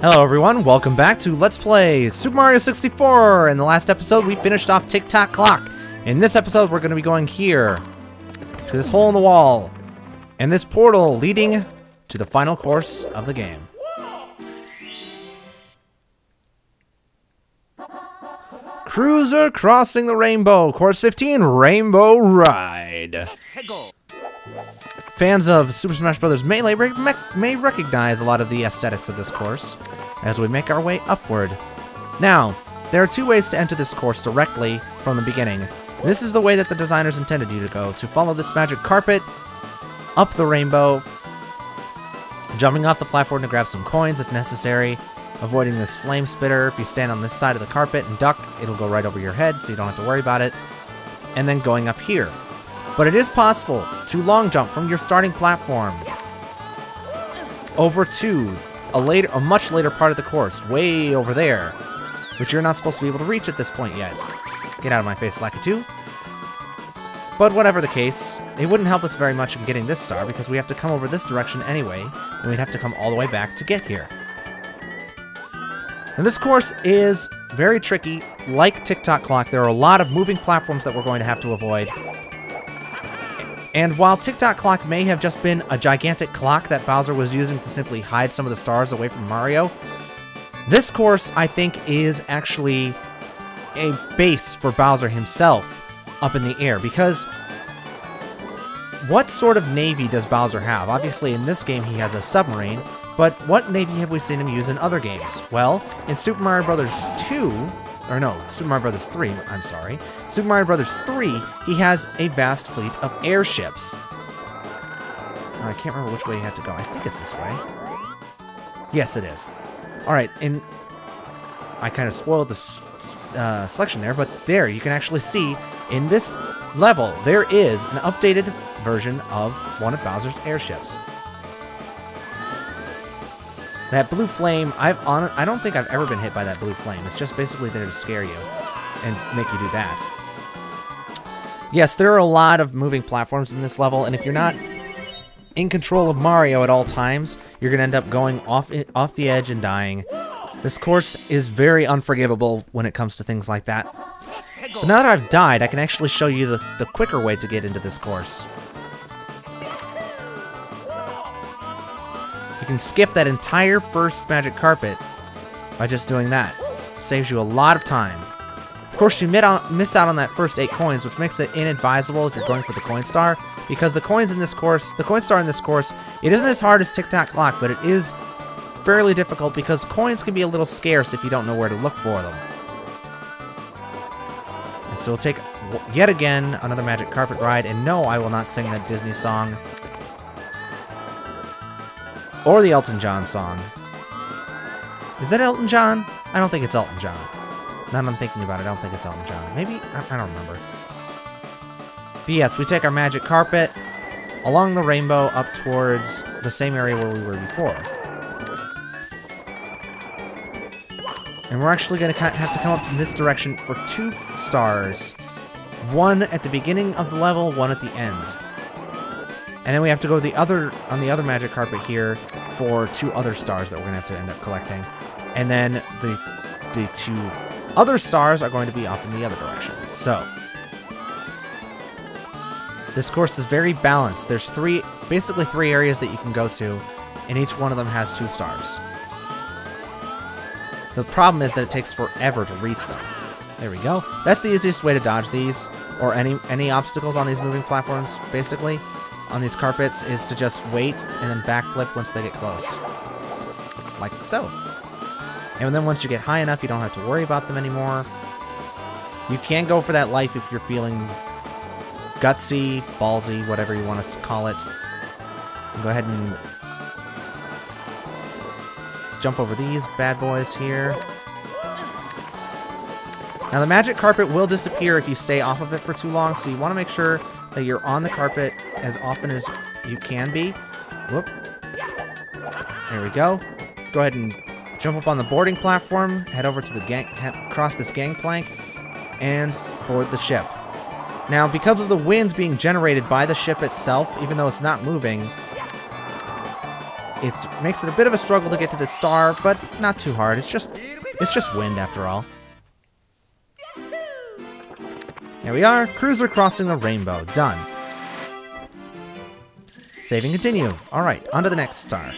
Hello everyone, welcome back to Let's Play Super Mario 64! In the last episode, we finished off Tick-Tock Clock. In this episode, we're going to be going here, to this hole in the wall, and this portal leading to the final course of the game. Cruiser Crossing the Rainbow, Course 15, Rainbow Ride. Fans of Super Smash Bros. Melee may recognize a lot of the aesthetics of this course as we make our way upward. Now, there are two ways to enter this course directly from the beginning. This is the way that the designers intended you to go, to follow this magic carpet, up the rainbow, jumping off the platform to grab some coins if necessary, avoiding this flame spitter. If you stand on this side of the carpet and duck, it'll go right over your head, so you don't have to worry about it, and then going up here. But it is possible to long jump from your starting platform over to a much later part of the course, way over there, which you're not supposed to be able to reach at this point yet. Get out of my face, Lakitu. But whatever the case, it wouldn't help us very much in getting this star because we have to come over this direction anyway, and we'd have to come all the way back to get here. And this course is very tricky. Like Tick-Tock Clock, there are a lot of moving platforms that we're going to have to avoid. And while Tick-Tock Clock may have just been a gigantic clock that Bowser was using to simply hide some of the stars away from Mario, this course, I think, is actually a base for Bowser himself up in the air. Because what sort of navy does Bowser have? Obviously, in this game, he has a submarine, but what navy have we seen him use in other games? Well, in Super Mario Bros. 2... Or no, Super Mario Bros. 3, I'm sorry. Super Mario Bros. 3, he has a vast fleet of airships. I can't remember which way he had to go. I think it's this way. Yes, it is. Alright, and I kind of spoiled the selection there, but there, you can actually see, in this level, there is an updated version of one of Bowser's airships. That blue flame, I don't think I've ever been hit by that blue flame. It's just basically there to scare you and make you do that. Yes, there are a lot of moving platforms in this level, and if you're not in control of Mario at all times, you're going to end up going off the edge and dying. This course is very unforgivable when it comes to things like that. But now that I've died, I can actually show you the quicker way to get into this course. You can skip that entire first magic carpet by just doing that. It saves you a lot of time. Of course, you miss out on that first 8 coins, which makes it inadvisable if you're going for the coin star, because the coin star in this course, it isn't as hard as Tick-Tock Clock, but it is fairly difficult because coins can be a little scarce if you don't know where to look for them. And so we'll take, yet again, another magic carpet ride, and no, I will not sing that Disney song. Or the Elton John song. Is that Elton John? I don't think it's Elton John. Now that I'm thinking about it, I don't think it's Elton John. Maybe? I don't remember. But yes, we take our magic carpet along the rainbow up towards the same area where we were before. And we're actually going to have to come up in this direction for 2 stars. One at the beginning of the level, one at the end. And then we have to go on the other magic carpet here for 2 other stars that we're going to have to end up collecting. And then the 2 other stars are going to be off in the other direction. So, this course is very balanced. There's basically 3 areas that you can go to, and each one of them has 2 stars. The problem is that it takes forever to reach them. There we go. That's the easiest way to dodge these, or any obstacles on these moving platforms, basically. On these carpets, is to just wait and then backflip once they get close. Like so. And then once you get high enough, you don't have to worry about them anymore. You can go for that life if you're feeling gutsy, ballsy, whatever you want to call it. And go ahead and jump over these bad boys here. Now the magic carpet will disappear if you stay off of it for too long, so you want to make sure that you're on the carpet as often as you can be. Whoop. There we go. Go ahead and jump up on the boarding platform, head over to the cross this gangplank, and board the ship. Now, because of the wind being generated by the ship itself, even though it's not moving, It makes it a bit of a struggle to get to this star, but not too hard. It's just wind after all. Here we are, cruiser crossing the rainbow. Done. Save and continue. Alright, on to the next star.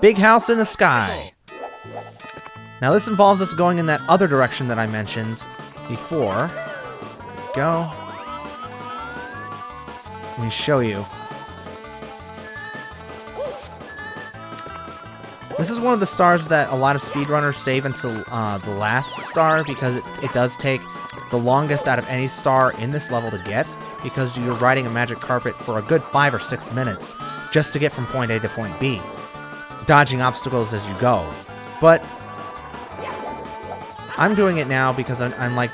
Big house in the sky. Now this involves us going in that other direction that I mentioned before. There we go. Let me show you. This is one of the stars that a lot of speedrunners save until the last star because it does take the longest out of any star in this level to get, because you're riding a magic carpet for a good 5 or 6 minutes just to get from point A to point B, dodging obstacles as you go. But I'm doing it now because I like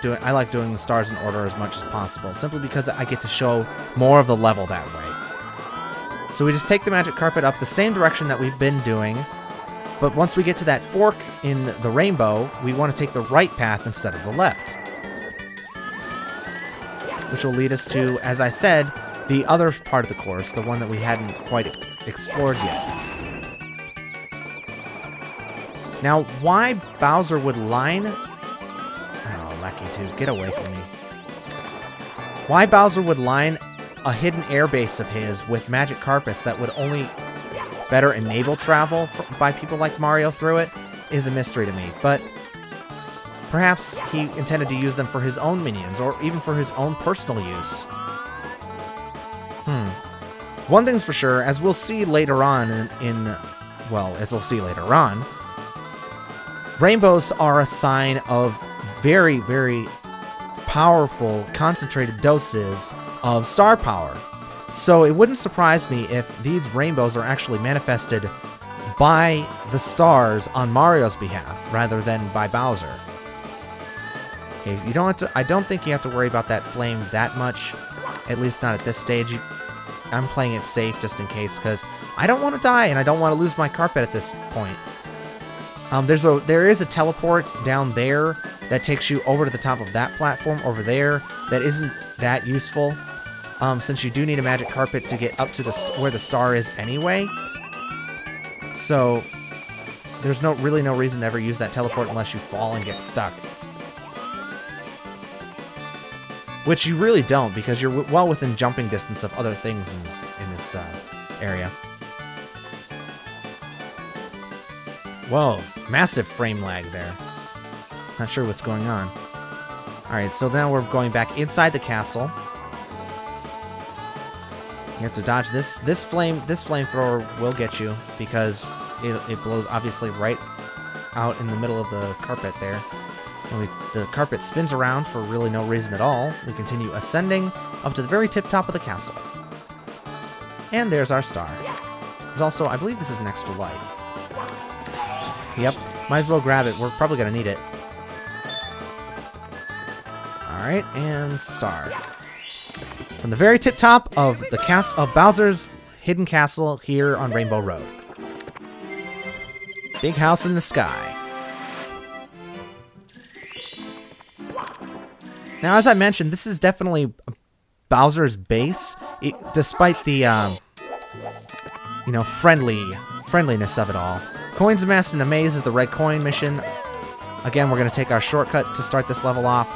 doing the stars in order as much as possible, simply because I get to show more of the level that way. So we just take the magic carpet up the same direction that we've been doing, but once we get to that fork in the rainbow, we want to take the right path instead of the left. Which will lead us to, as I said, the other part of the course, the one that we hadn't quite explored yet. Now, why Bowser would line... Oh, Lucky 2, get away from me. Why Bowser would line a hidden airbase of his with magic carpets that would only better enable travel by people like Mario through it is a mystery to me, but perhaps he intended to use them for his own minions, or even for his own personal use. One thing's for sure, as we'll see later on as we'll see later on, rainbows are a sign of very, very powerful, concentrated doses of star power. So it wouldn't surprise me if these rainbows are actually manifested by the stars on Mario's behalf, rather than by Bowser. Okay, you don't have to, I don't think you have to worry about that flame that much, at least not at this stage. I'm playing it safe just in case, because I don't want to die and I don't want to lose my carpet at this point. There is a teleport down there that takes you over to the top of that platform over there that isn't that useful, since you do need a magic carpet to get up to where the star is anyway. So there's really no reason to ever use that teleport unless you fall and get stuck. Which you really don't, because you're well within jumping distance of other things in this area. Whoa, massive frame lag there. Not sure what's going on. Alright, so now we're going back inside the castle. You have to dodge this flamethrower will get you, because it blows obviously right out in the middle of the carpet there. And the carpet spins around for really no reason at all. We continue ascending up to the very tip top of the castle. And there's our star. There's also, I believe this is an extra life. Yep, might as well grab it. We're probably gonna need it. Alright, and star. From the very tip top of the Bowser's hidden castle here on Rainbow Road. Big house in the sky. Now, as I mentioned, this is definitely Bowser's base, despite the, friendliness of it all. Coins amassed in Amaze is the red coin mission. Again, we're going to take our shortcut to start this level off.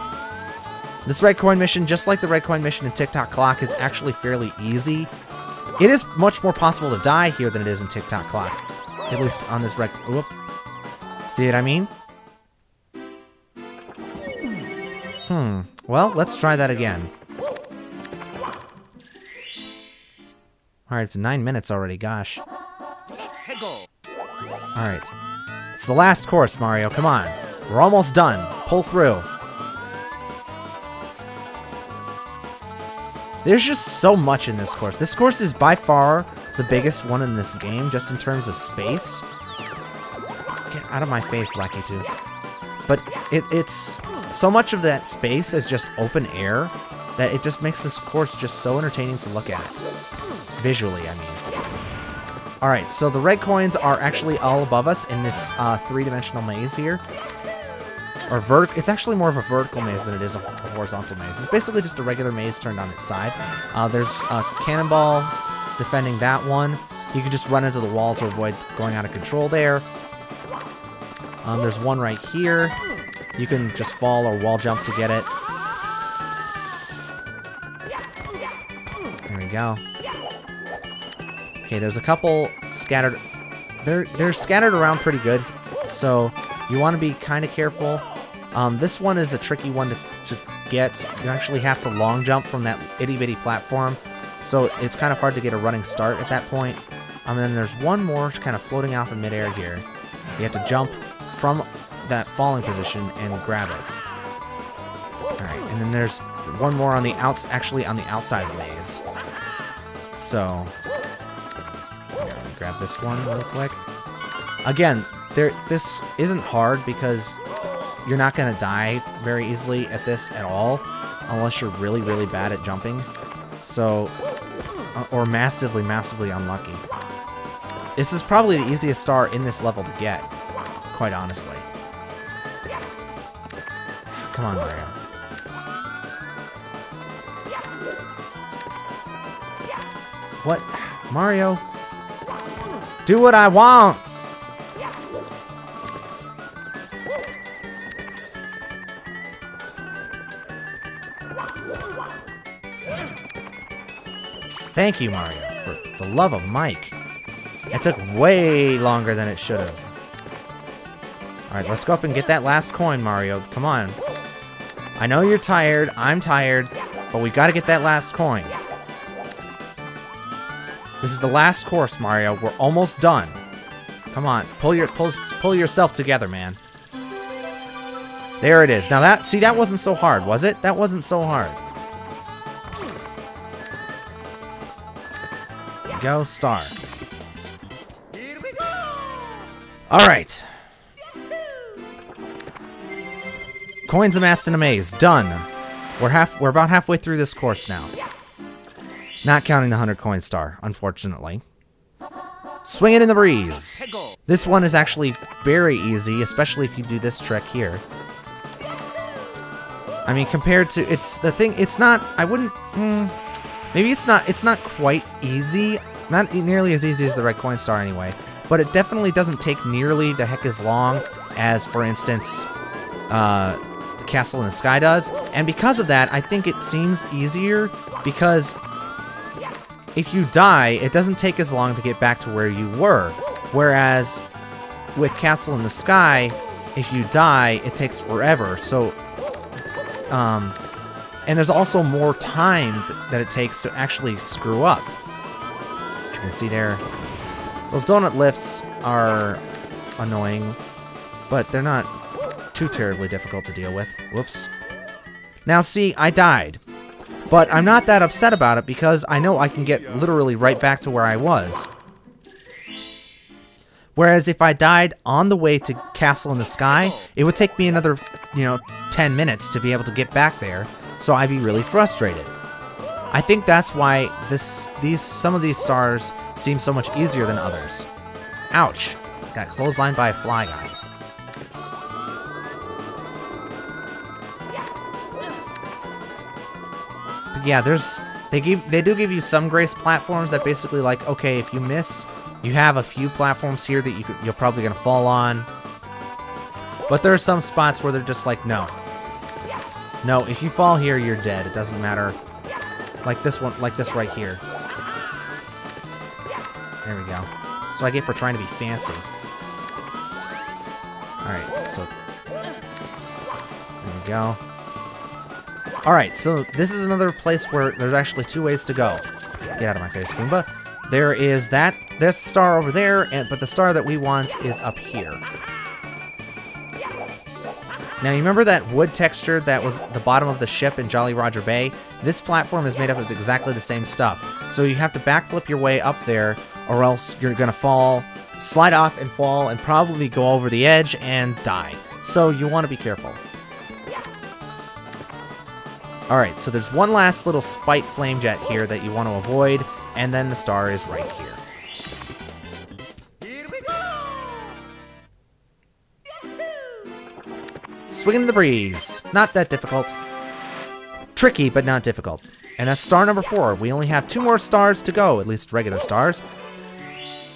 This red coin mission, just like the red coin mission in Tick-Tock Clock, is actually fairly easy. It is much more possible to die here than it is in Tick-Tock Clock. At least on this red... Whoop. See what I mean? Well, let's try that again. Alright, it's 9 minutes already, gosh. Alright. It's the last course, Mario, come on. We're almost done. Pull through. There's just so much in this course. This course is by far the biggest one in this game, just in terms of space. Get out of my face, Lucky 2. But it's... so much of that space is just open air that it just makes this course just so entertaining to look at. Visually, I mean. Alright, so the red coins are actually all above us in this three-dimensional maze here. Or it's actually more of a vertical maze than it is a horizontal maze. It's basically just a regular maze turned on its side. There's a cannonball defending that one. You can just run into the wall to avoid going out of control there. There's one right here. You can just fall or wall jump to get it. There we go. Okay, there's a couple scattered. They're scattered around pretty good, so you want to be kind of careful. This one is a tricky one to get. You actually have to long jump from that itty-bitty platform, so it's kind of hard to get a running start at that point. And then there's one more kind of floating off in midair here. You have to jump from that falling position and grab it. Alright, and then there's one more on the actually on the outside of the maze. So, grab this one real quick. Again, this isn't hard because you're not going to die very easily at this at all, unless you're really, really bad at jumping. So, or massively, massively unlucky. This is probably the easiest star in this level to get, quite honestly. Come on, Mario. What? Mario? Do what I want! Thank you, Mario, for the love of Mike. It took way longer than it should have. Alright, let's go up and get that last coin, Mario. Come on. I know you're tired, I'm tired, but we gotta get that last coin. This is the last course, Mario. We're almost done. Come on, pull yourself together, man. There it is. Now that wasn't so hard, was it? That wasn't so hard. Go, star. Alright. Coins amassed in Amaze. Done. We're about halfway through this course now. Not counting the 100 coin star, unfortunately. Swing it in the breeze. This one is actually very easy, especially if you do this trick here. I mean, compared to it's not, I wouldn't, maybe it's not quite easy. Not nearly as easy as the red coin star anyway, but it definitely doesn't take nearly the heck as long as, for instance, the Castle in the Sky does. And because of that, I think it seems easier because if you die, it doesn't take as long to get back to where you were. Whereas with Castle in the Sky, if you die, it takes forever. So, and there's also more time that it takes to actually screw up. You can see there, those donut lifts are annoying, but they're not too terribly difficult to deal with. Whoops. Now see, I died. But I'm not that upset about it because I know I can get literally right back to where I was. Whereas if I died on the way to Castle in the Sky, it would take me another, 10 minutes to be able to get back there, so I'd be really frustrated. I think that's why some of these stars seem so much easier than others. Ouch. Got clotheslined by a fly guy. But yeah, they do give you some grace platforms that basically like, okay, if you miss, you have a few platforms here that you're probably gonna fall on. But there are some spots where they're just like, no. No, if you fall here, you're dead. It doesn't matter. Like this one, like this right here. There we go. So I get for trying to be fancy. Alright, so there we go. Alright, so this is another place where there's actually two ways to go. Get out of my face, Goomba. There is this star over there, but the star that we want is up here. Now, you remember that wood texture that was the bottom of the ship in Jolly Roger Bay? This platform is made up of exactly the same stuff. So you have to backflip your way up there, or else you're gonna fall, slide off and fall, and probably go over the edge and die. So you want to be careful. Alright, so there's one last little spite flame jet here that you want to avoid, and then the star is right here. Swing into the breeze. Not that difficult. Tricky, but not difficult. And that's star number 4. We only have 2 more stars to go, at least regular stars.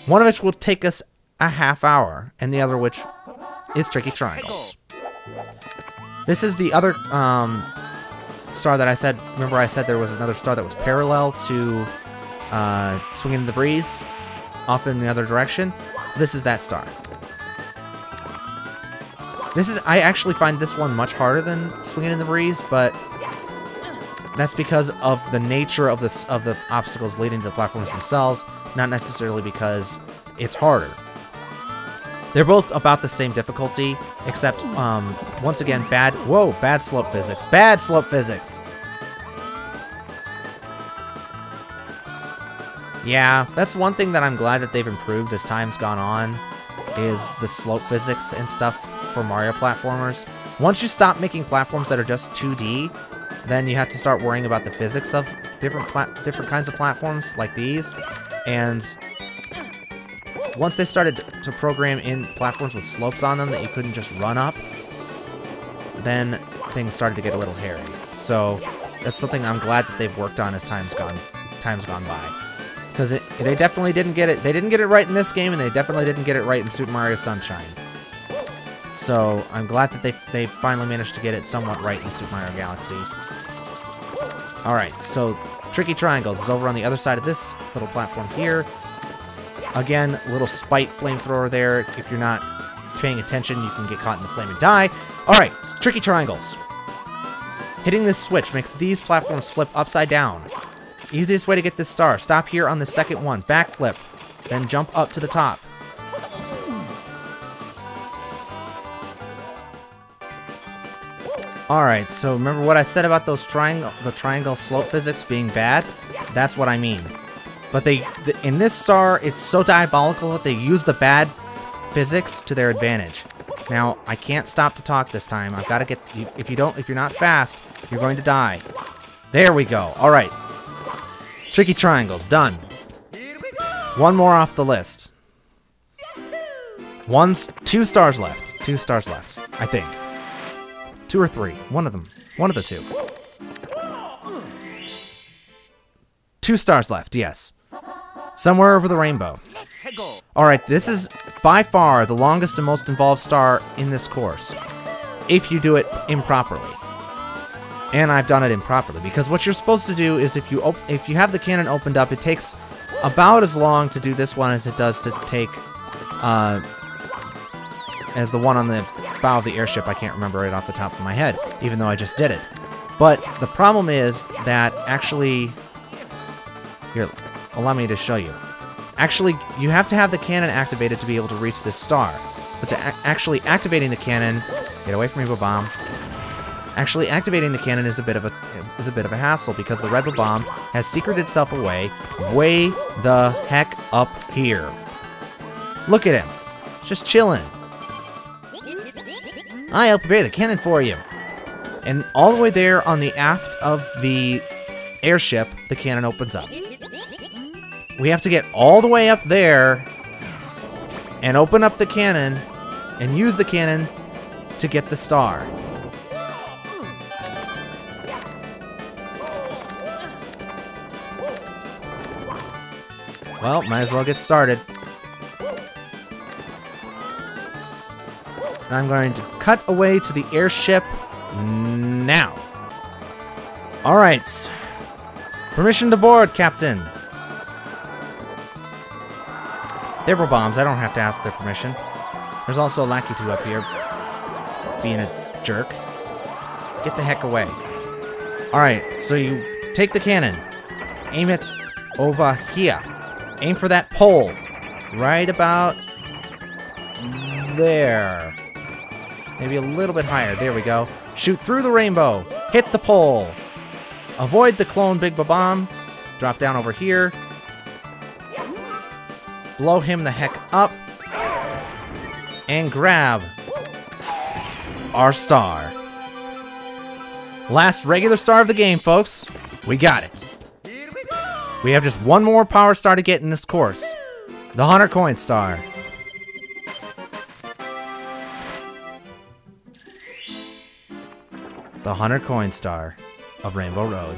One of which will take us a half hour, and the other which is Tricky Triangles. This is the other star that I said. Remember I said there was another star that was parallel to Swinging in the Breeze, off in the other direction. This is that star. I actually find this one much harder than Swinging in the Breeze, but that's because of the nature of the obstacles leading to the platforms themselves, not necessarily because it's harder. They're both about the same difficulty, except, once again, bad slope physics. Bad slope physics! Yeah, that's one thing that I'm glad that they've improved as time's gone on, is the slope physics and stuff for Mario platformers. Once you stop making platforms that are just 2D, then you have to start worrying about the physics of different kinds of platforms like these. And once they started to program in platforms with slopes on them that you couldn't just run up, then things started to get a little hairy. So that's something I'm glad that they've worked on as time's gone by. Because they definitely didn't get it. They didn't get it right in this game, and they definitely didn't get it right in Super Mario Sunshine. So I'm glad that they finally managed to get it somewhat right in Super Mario Galaxy. Alright, so Tricky Triangles is over on the other side of this little platform here. Again, little spite flamethrower there. If you're not paying attention, you can get caught in the flame and die. Alright, Tricky Triangles. Hitting this switch makes these platforms flip upside down. Easiest way to get this star. Stop here on the second one. Backflip. Then jump up to the top. Alright, so remember what I said about those the triangle slope physics being bad? That's what I mean. But in this star, it's so diabolical that they use the bad physics to their advantage. Now, I can't stop to talk this time. I've got to get... If you're not fast, you're going to die. There we go. Alright. Tricky Triangles, done. One more off the list. 2 stars left. 2 stars left, I think. 2 or 3. One of them. One of the 2. 2 stars left, yes. Somewhere over the rainbow. Alright, this is by far the longest and most involved star in this course. If you do it improperly. And I've done it improperly, because what you're supposed to do is if you have the cannon opened up, it takes about as long to do this one as it does to take as the one on the bow of the airship. I can't remember it off the top of my head, even though I just did it. But the problem is that actually... Here, allow me to show you. Actually, you have to have the cannon activated to be able to reach this star. But to actually activating the cannon... Get away from me, bob-omb. Actually, activating the cannon is a bit of a hassle, because the red bob-omb has secreted itself away way the heck up here. Look at him. Just chilling. I'll prepare the cannon for you. And all the way there on the aft of the airship, the cannon opens up. We have to get all the way up there and open up the cannon and use the cannon to get the star. Well, might as well get started. I'm going to cut away to the airship now. Alright. Permission to board, Captain. They're bombs. I don't have to ask their permission. There's also a Lackey 2 up here being a jerk. Get the heck away. Alright, so you take the cannon. Aim it over here. Aim for that pole. Right about there. Maybe a little bit higher. There we go. Shoot through the rainbow. Hit the pole. Avoid the clone Big Bob-omb. Drop down over here. Blow him the heck up. And grab our star. Last regular star of the game, folks. We got it. We have just one more power star to get in this course. The 100 coin star. The 100 coin star of Rainbow Road.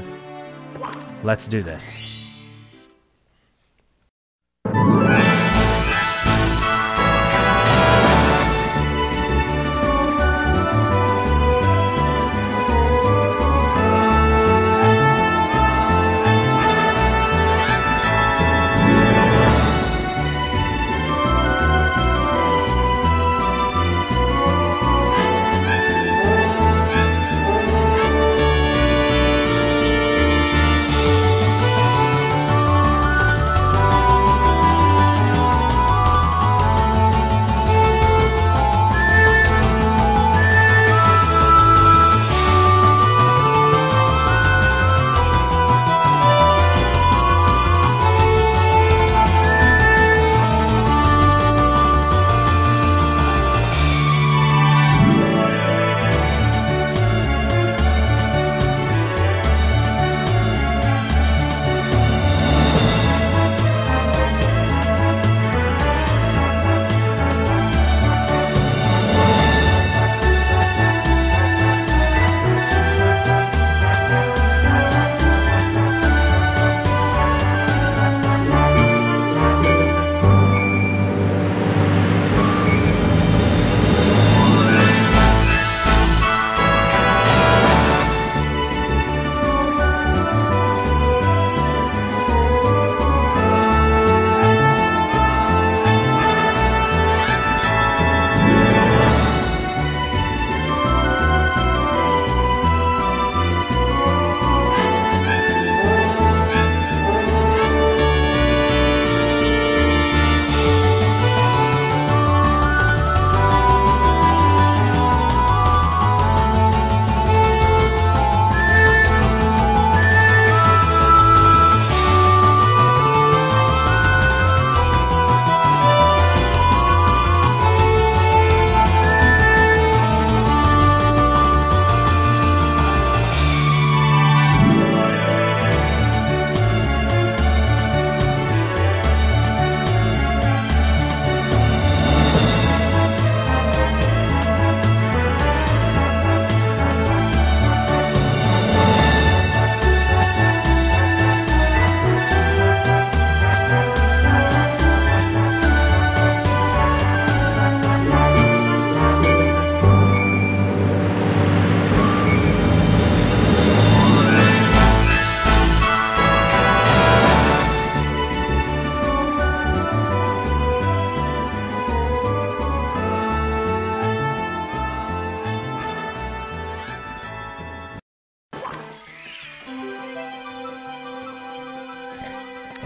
Let's do this.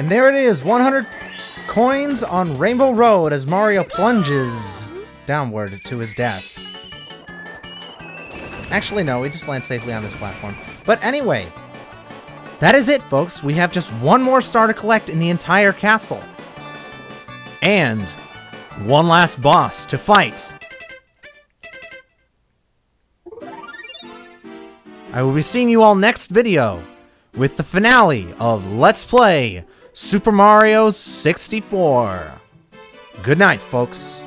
And there it is, 100 coins on Rainbow Road as Mario plunges downward to his death. Actually, no, he just lands safely on this platform. But anyway, that is it, folks. We have just one more star to collect in the entire castle. And one last boss to fight. I will be seeing you all next video with the finale of Let's Play Super Mario 64. Good night, folks.